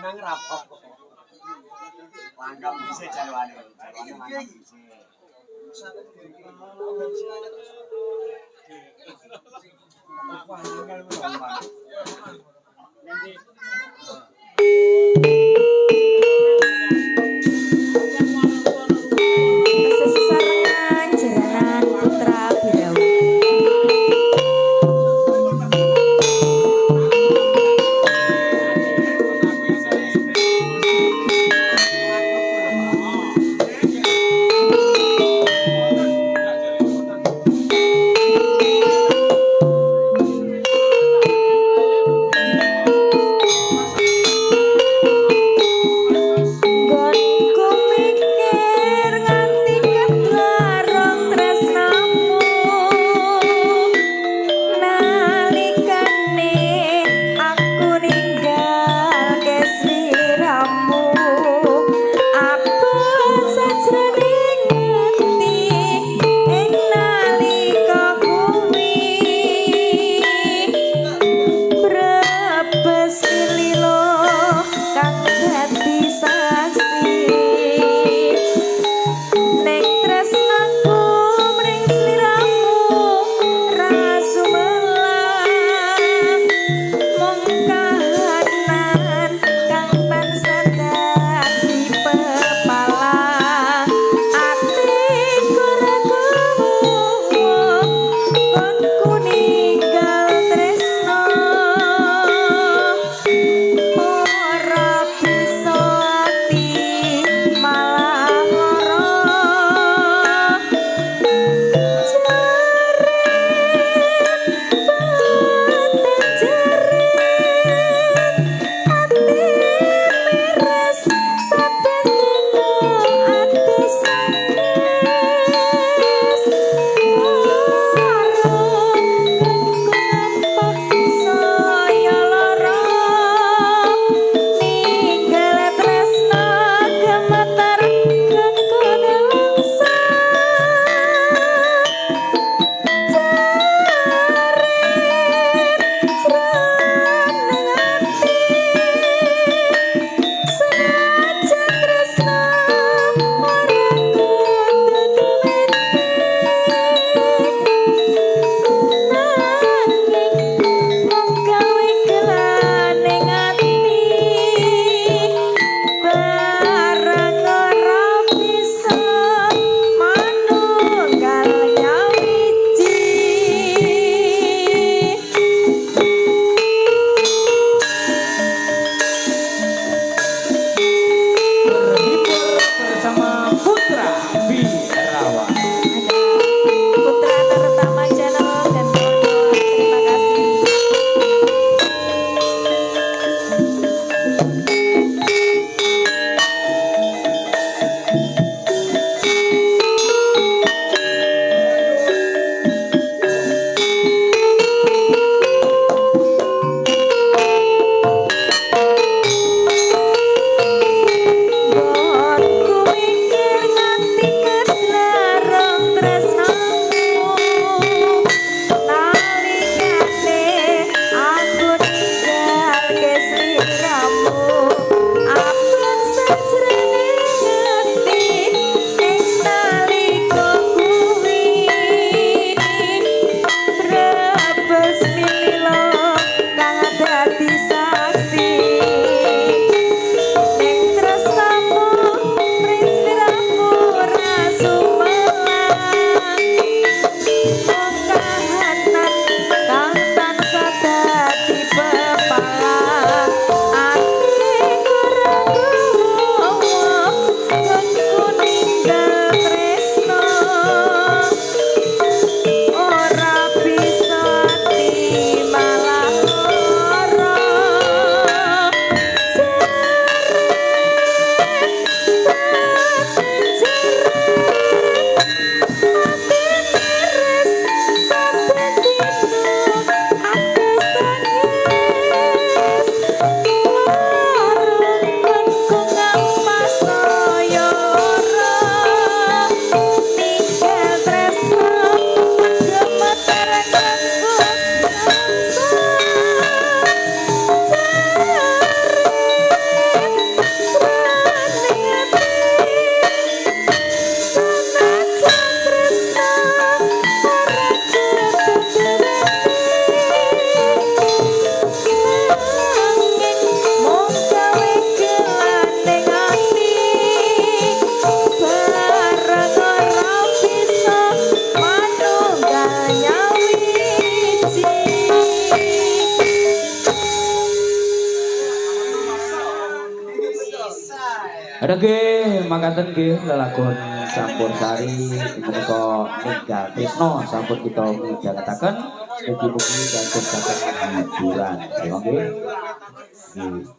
nang rapok. Langgam bisa jalwane. Jalwane langgam bisa. Wah, nanggal ngono. Nanti Sesesarengan jaranan putra Birawa. Ada nggih makaten nggih lelagon Sampursari menika ninggal tresno sampun kita midhangetaken mugi-mugi dados saking hiburan ya nggih.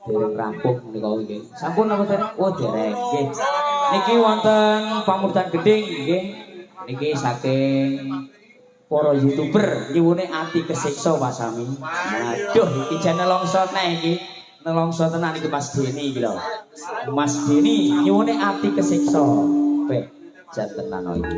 Dereng rampung menika nggih. Sampun apa dereng? Oh dereng nggih. Niki wonten pamurtan gedeng nggih. Niki saking para YouTuber nyuwune ati kesiksa Pak Sami. Aduh iki jan nelongso neh iki. Nelongso tenan iki Mas Deni iki lho. Mas Deni nyuwune ati kesiksa. Bek jan tenan iki.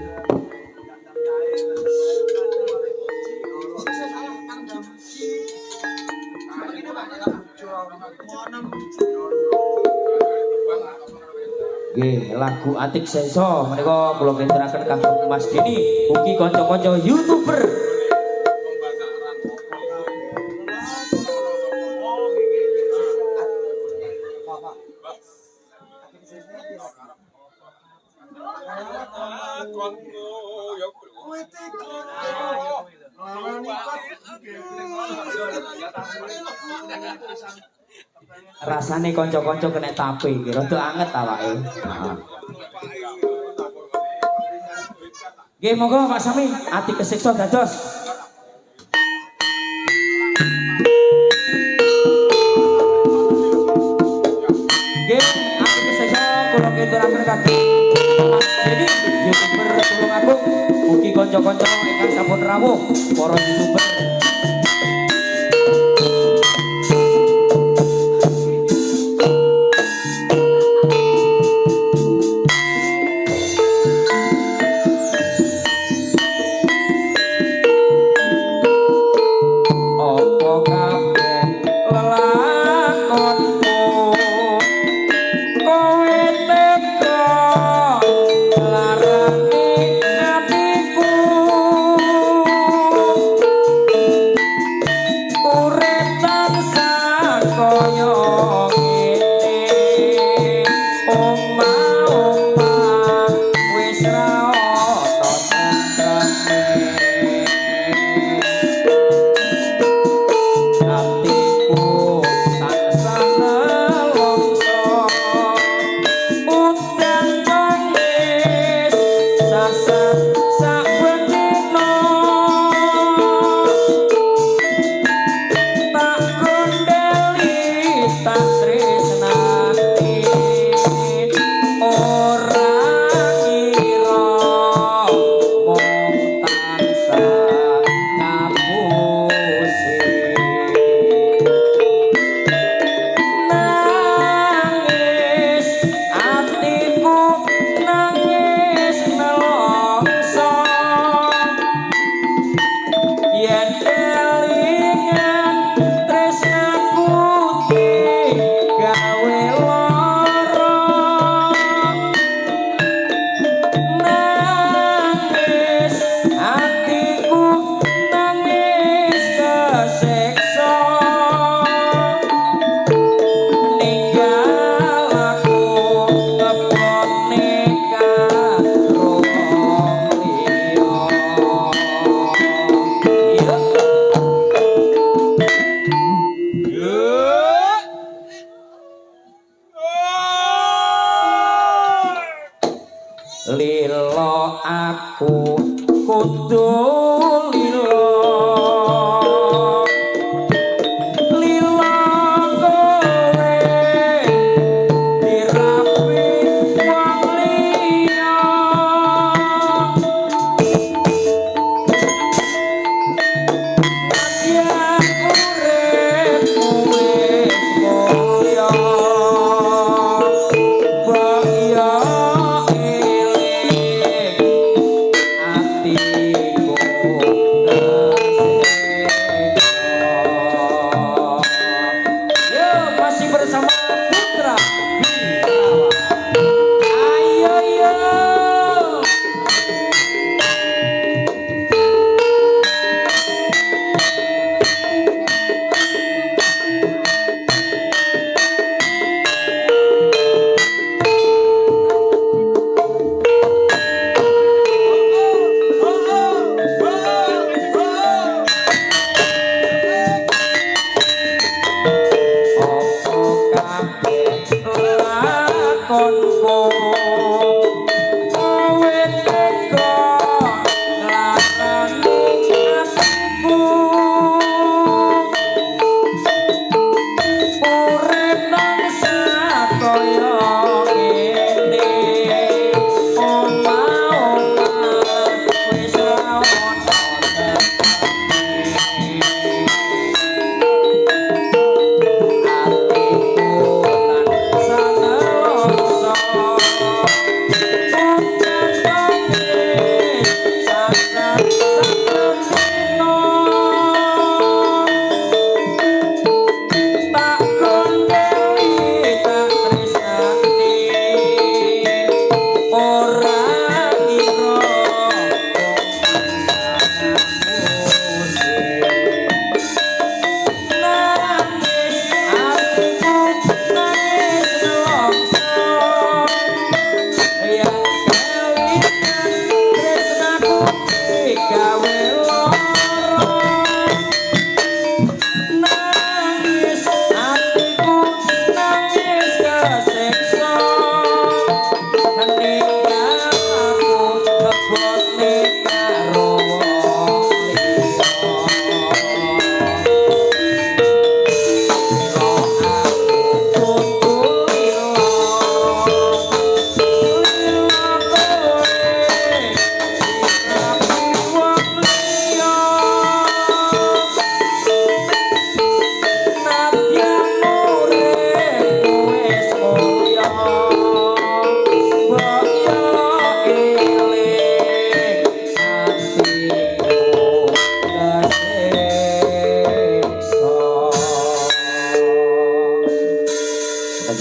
Nggih, lagu Atik Seso menika kula ngendharaken kagem Mas Deni, ugi kanca-kanca YouTuber. Rasane kanca-kanca kena tape iki rada anget awake. Nggih monggo Pak Sami, ati kesiksa dados. Nggih, ati kesiksa kula ngendharaken kagem Mas Deni, YouTuber Tulungagung, mugi kanca-kanca ingkang sampun rawuh para YouTuber.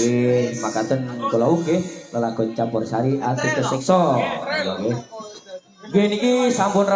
Nggih, makaten kula nggih lelagon campursari ati kesiksa. Nggih. Nggih niki sampun